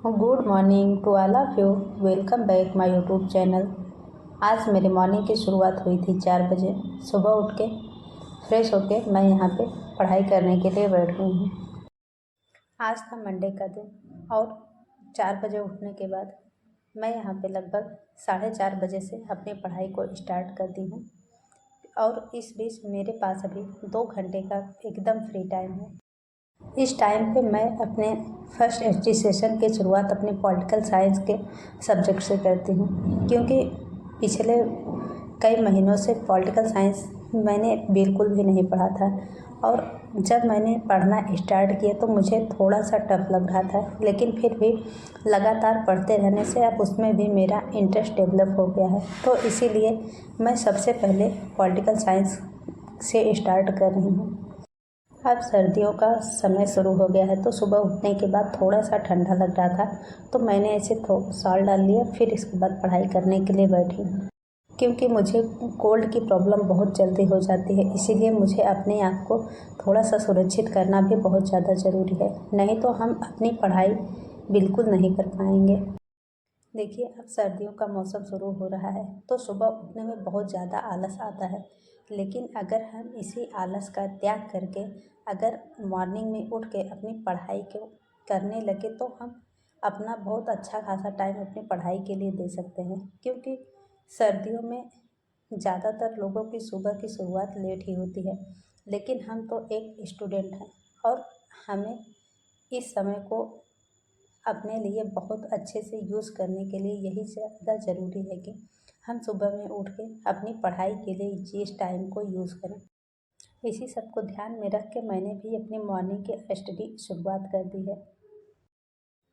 Good morning to all of you. Welcome back my YouTube channel. आज मेरी morning की शुरुआत हुई थी 4 बजे। सुबह उठ के फ्रेश होके मैं यहाँ पे पढ़ाई करने के लिए बैठ गई हूँ। आज था मंडे का दिन और 4 बजे उठने के बाद मैं यहाँ पे लगभग 4:30 बजे से अपनी पढ़ाई को स्टार्ट कर दी हूँ और इस बीच मेरे पास अभी 2 घंटे का एकदम फ्री टाइम है। इस टाइम पे मैं अपने फर्स्ट एचटी सेशन की शुरुआत अपने पॉलिटिकल साइंस के सब्जेक्ट से करती हूँ, क्योंकि पिछले कई महीनों से पॉलिटिकल साइंस मैंने बिल्कुल भी नहीं पढ़ा था और जब मैंने पढ़ना स्टार्ट किया तो मुझे थोड़ा सा टफ लग रहा था, लेकिन फिर भी लगातार पढ़ते रहने से अब उसमें भी मेरा इंटरेस्ट डेवलप हो गया है। तो इसीलिए मैं सबसे पहले पॉलिटिकल साइंस से स्टार्ट कर रही हूँ। अब सर्दियों का समय शुरू हो गया है तो सुबह उठने के बाद थोड़ा सा ठंडा लग रहा था तो मैंने ऐसे शॉल डाल लिया, फिर इसके बाद पढ़ाई करने के लिए बैठी हूँ। क्योंकि मुझे कोल्ड की प्रॉब्लम बहुत जल्दी हो जाती है, इसीलिए मुझे अपने आप को थोड़ा सा सुरक्षित करना भी बहुत ज़्यादा ज़रूरी है, नहीं तो हम अपनी पढ़ाई बिल्कुल नहीं कर पाएंगे। देखिए, अब सर्दियों का मौसम शुरू हो रहा है तो सुबह उठने में बहुत ज़्यादा आलस आता है, लेकिन अगर हम इसी आलस का त्याग करके अगर मॉर्निंग में उठ के अपनी पढ़ाई को करने लगे तो हम अपना बहुत अच्छा खासा टाइम अपनी पढ़ाई के लिए दे सकते हैं। क्योंकि सर्दियों में ज़्यादातर लोगों की सुबह की शुरुआत लेट ही होती है, लेकिन हम तो एक स्टूडेंट हैं और हमें इस समय को अपने लिए बहुत अच्छे से यूज़ करने के लिए यही ज़्यादा ज़रूरी है कि हम सुबह में उठ के अपनी पढ़ाई के लिए इस टाइम को यूज़ करें। इसी सब को ध्यान में रख के मैंने भी अपनी मॉर्निंग की स्टडी शुरुआत कर दी है।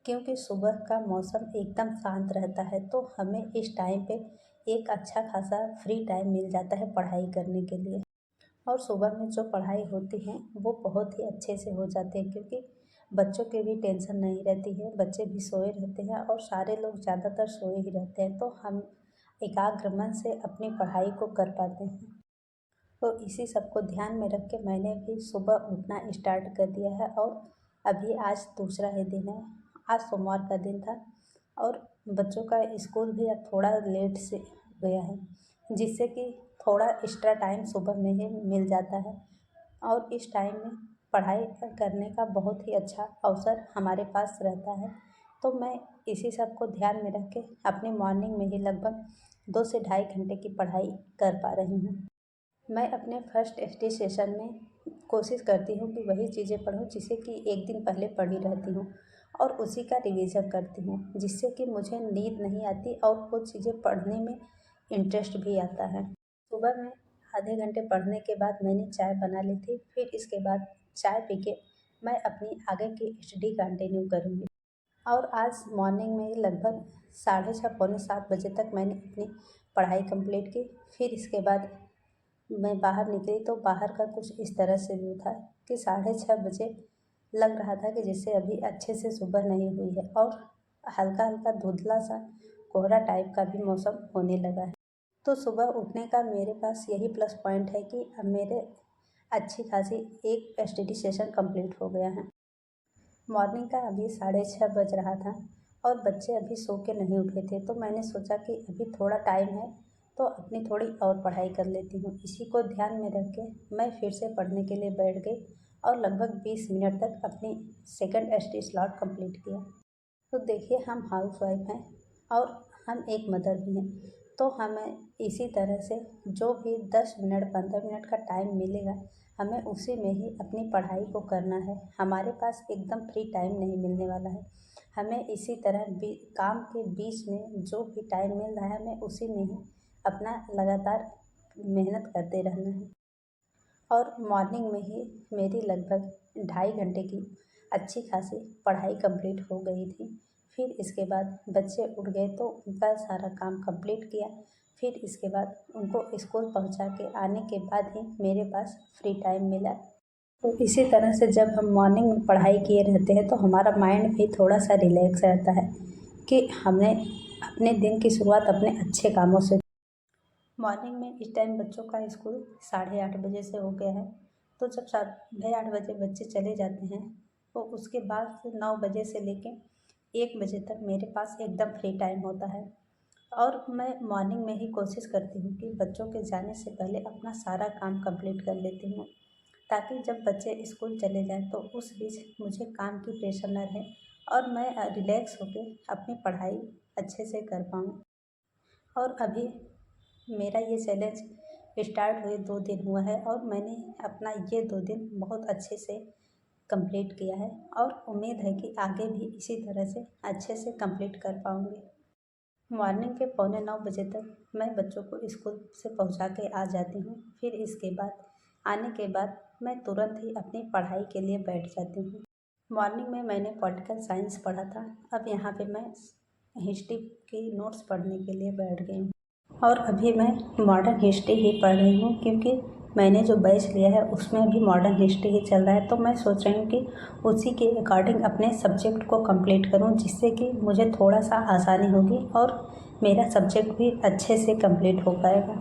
क्योंकि सुबह का मौसम एकदम शांत रहता है तो हमें इस टाइम पे एक अच्छा खासा फ्री टाइम मिल जाता है पढ़ाई करने के लिए। और सुबह में जो पढ़ाई होती है वो बहुत ही अच्छे से हो जाते हैं, क्योंकि बच्चों की भी टेंशन नहीं रहती है, बच्चे भी सोए रहते हैं और सारे लोग ज़्यादातर सोए ही रहते हैं, तो हम एकाग्र मन से अपनी पढ़ाई को कर पाते हैं। तो इसी सब को ध्यान में रख के मैंने भी सुबह उठना स्टार्ट कर दिया है और अभी आज दूसरा ही दिन है। आज सोमवार का दिन था और बच्चों का स्कूल भी अब थोड़ा लेट से गया है, जिससे कि थोड़ा एक्स्ट्रा टाइम सुबह में ही मिल जाता है और इस टाइम में पढ़ाई करने का बहुत ही अच्छा अवसर हमारे पास रहता है। तो मैं इसी सब को ध्यान में रख के अपनी मॉर्निंग में ही लगभग 2 से ढाई घंटे की पढ़ाई कर पा रही हूँ। मैं अपने फर्स्ट एचटी सेशन में कोशिश करती हूँ कि वही चीज़ें पढूँ जिसे कि एक दिन पहले पढ़ी रहती हूँ और उसी का रिवीजन करती हूँ, जिससे कि मुझे नींद नहीं आती और वो चीज़ें पढ़ने में इंटरेस्ट भी आता है। सुबह में आधे घंटे पढ़ने के बाद मैंने चाय बना ली थी, फिर इसके बाद चाय पी के मैं अपनी आगे की स्टडी कंटिन्यू करूँगी। और आज मॉर्निंग में लगभग 6:30 पौने 7 बजे तक मैंने अपनी पढ़ाई कंप्लीट की। फिर इसके बाद मैं बाहर निकली तो बाहर का कुछ इस तरह से व्यू था कि 6:30 बजे लग रहा था कि जैसे अभी अच्छे से सुबह नहीं हुई है और हल्का हल्का धुंधला सा कोहरा टाइप का भी मौसम होने लगा है। तो सुबह उठने का मेरे पास यही प्लस पॉइंट है कि अब मेरे अच्छी खासी एक स्टडी सेशन कंप्लीट हो गया है। मॉर्निंग का अभी 6:30 बज रहा था और बच्चे अभी सो के नहीं उठे थे, तो मैंने सोचा कि अभी थोड़ा टाइम है तो अपनी थोड़ी और पढ़ाई कर लेती हूँ। इसी को ध्यान में रख के मैं फिर से पढ़ने के लिए बैठ गई और लगभग 20 मिनट तक अपनी सेकंड एचटी स्लॉट कंप्लीट किया। तो देखिए, हम हाउस वाइफ हैं और हम एक मदर भी हैं, तो हमें इसी तरह से जो भी 10 मिनट 15 मिनट का टाइम मिलेगा हमें उसी में ही अपनी पढ़ाई को करना है। हमारे पास एकदम फ्री टाइम नहीं मिलने वाला है। हमें इसी तरह काम के बीच में जो भी टाइम मिल रहा है हमें उसी में ही अपना लगातार मेहनत करते रहना है। और मॉर्निंग में ही मेरी लगभग 2.5 घंटे की अच्छी खासी पढ़ाई कंप्लीट हो गई थी। फिर इसके बाद बच्चे उठ गए तो उनका सारा काम कंप्लीट किया। फिर इसके बाद उनको स्कूल पहुंचा के आने के बाद ही मेरे पास फ्री टाइम मिला। तो इसी तरह से जब हम मॉर्निंग में पढ़ाई किए रहते हैं तो हमारा माइंड भी थोड़ा सा रिलैक्स रहता है कि हमने अपने दिन की शुरुआत अपने अच्छे कामों से। मॉर्निंग में इस टाइम बच्चों का स्कूल 8:30 बजे से हो गया है, तो जब 8:30 बजे बच्चे चले जाते हैं तो उसके बाद से 9 बजे से लेके 1 बजे तक मेरे पास एकदम फ्री टाइम होता है और मैं मॉर्निंग में ही कोशिश करती हूँ कि बच्चों के जाने से पहले अपना सारा काम कंप्लीट कर लेती हूँ, ताकि जब बच्चे स्कूल चले जाएँ तो उस बीच मुझे काम की प्रेशर न रहे और मैं रिलैक्स होकर अपनी पढ़ाई अच्छे से कर पाऊँ। और अभी मेरा ये चैलेंज स्टार्ट हुए 2 दिन हुआ है और मैंने अपना ये 2 दिन बहुत अच्छे से कंप्लीट किया है और उम्मीद है कि आगे भी इसी तरह से अच्छे से कंप्लीट कर पाऊँगी। मॉर्निंग के पौने 9 बजे तक मैं बच्चों को स्कूल से पहुंचा के आ जाती हूँ। फिर इसके बाद आने के बाद मैं तुरंत ही अपनी पढ़ाई के लिए बैठ जाती हूँ। मॉर्निंग में मैंने पॉलिटिकल साइंस पढ़ा था, अब यहाँ पे मैं हिस्ट्री की नोट्स पढ़ने के लिए बैठ गई हूँ और अभी मैं मॉडर्न हिस्ट्री ही पढ़ रही हूँ, क्योंकि मैंने जो बैच लिया है उसमें भी मॉडर्न हिस्ट्री ही चल रहा है। तो मैं सोच रही हूँ कि उसी के अकॉर्डिंग अपने सब्जेक्ट को कंप्लीट करूँ, जिससे कि मुझे थोड़ा सा आसानी होगी और मेरा सब्जेक्ट भी अच्छे से कंप्लीट हो पाएगा।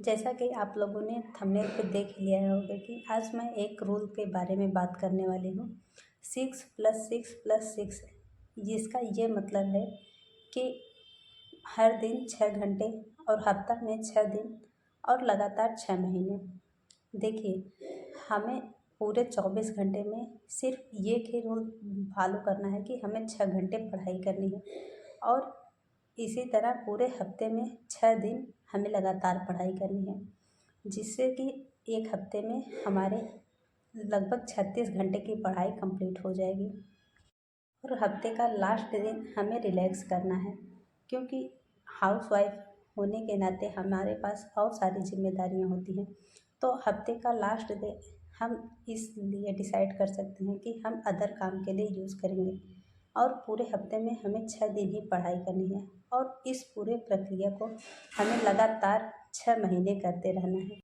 जैसा कि आप लोगों ने थंबनेल पे देख लिया होगा कि आज मैं एक रूल के बारे में बात करने वाली हूँ, 6+6+6। जिसका ये मतलब है कि हर दिन 6 घंटे और हफ्ता में 6 दिन और लगातार 6 महीने। देखिए, हमें पूरे 24 घंटे में सिर्फ ये ही रूल फॉलो करना है कि हमें 6 घंटे पढ़ाई करनी है और इसी तरह पूरे हफ्ते में 6 दिन हमें लगातार पढ़ाई करनी है, जिससे कि एक हफ्ते में हमारे लगभग 36 घंटे की पढ़ाई कंप्लीट हो जाएगी। और हफ्ते का लास्ट दिन हमें रिलैक्स करना है, क्योंकि हाउसवाइफ होने के नाते हमारे पास और सारी जिम्मेदारियां होती हैं। तो हफ्ते का लास्ट डे हम इसलिए डिसाइड कर सकते हैं कि हम अदर काम के लिए यूज़ करेंगे और पूरे हफ्ते में हमें 6 दिन ही पढ़ाई करनी है और इस पूरे प्रक्रिया को हमें लगातार 6 महीने करते रहना है।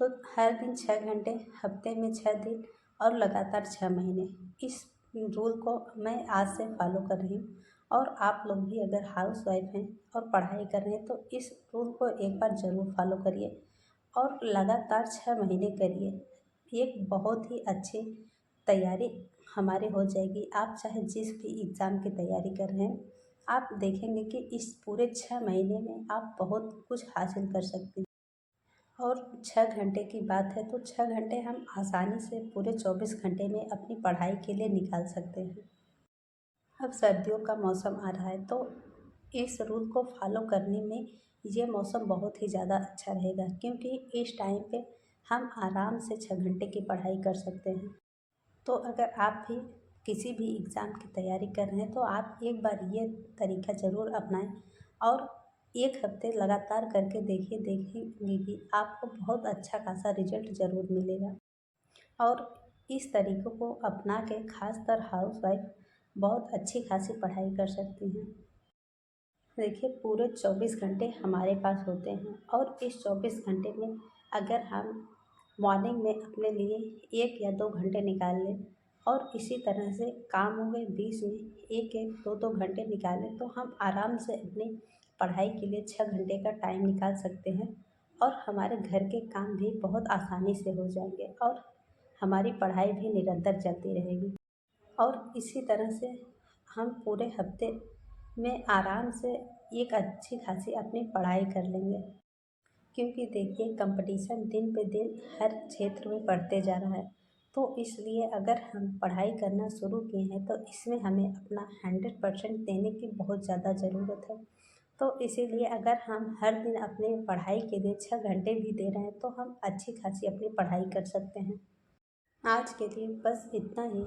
तो हर दिन 6 घंटे, हफ्ते में 6 दिन और लगातार 6 महीने, इस रूल को मैं आज से फॉलो कर रही हूँ। और आप लोग भी अगर हाउसवाइफ हैं और पढ़ाई कर रहे हैं तो इस रूल को एक बार ज़रूर फॉलो करिए और लगातार 6 महीने करिए। एक बहुत ही अच्छी तैयारी हमारी हो जाएगी। आप चाहे जिस भी एग्ज़ाम की तैयारी कर रहे हैं, आप देखेंगे कि इस पूरे 6 महीने में आप बहुत कुछ हासिल कर सकते हैं। और 6 घंटे की बात है तो 6 घंटे हम आसानी से पूरे 24 घंटे में अपनी पढ़ाई के लिए निकाल सकते हैं। अब सर्दियों का मौसम आ रहा है तो इस रूल को फॉलो करने में ये मौसम बहुत ही ज़्यादा अच्छा रहेगा, क्योंकि इस टाइम पे हम आराम से 6 घंटे की पढ़ाई कर सकते हैं। तो अगर आप भी किसी भी एग्ज़ाम की तैयारी कर रहे हैं तो आप एक बार ये तरीका ज़रूर अपनाएं और एक हफ्ते लगातार करके देखेंगे कि आपको बहुत अच्छा खासा रिजल्ट ज़रूर मिलेगा। और इस तरीक़ों को अपना के ख़ासकर हाउसवाइफ बहुत अच्छी खासी पढ़ाई कर सकती हैं। देखिए, पूरे 24 घंटे हमारे पास होते हैं और इस 24 घंटे में अगर हम मॉर्निंग में अपने लिए 1 या 2 घंटे निकाल लें और इसी तरह से कामों के बीच में 1-1, 2-2 घंटे निकालें तो हम आराम से अपनी पढ़ाई के लिए 6 घंटे का टाइम निकाल सकते हैं और हमारे घर के काम भी बहुत आसानी से हो जाएंगे और हमारी पढ़ाई भी निरंतर चलती रहेगी। और इसी तरह से हम पूरे हफ्ते में आराम से एक अच्छी खासी अपनी पढ़ाई कर लेंगे, क्योंकि देखिए कंपटीशन दिन पे दिन हर क्षेत्र में बढ़ते जा रहा है। तो इसलिए अगर हम पढ़ाई करना शुरू किए हैं तो इसमें हमें अपना 100% देने की बहुत ज़्यादा ज़रूरत है। तो इसीलिए अगर हम हर दिन अपने पढ़ाई के लिए 6 घंटे भी दे रहे हैं तो हम अच्छी खासी अपनी पढ़ाई कर सकते हैं। आज के लिए बस इतना ही।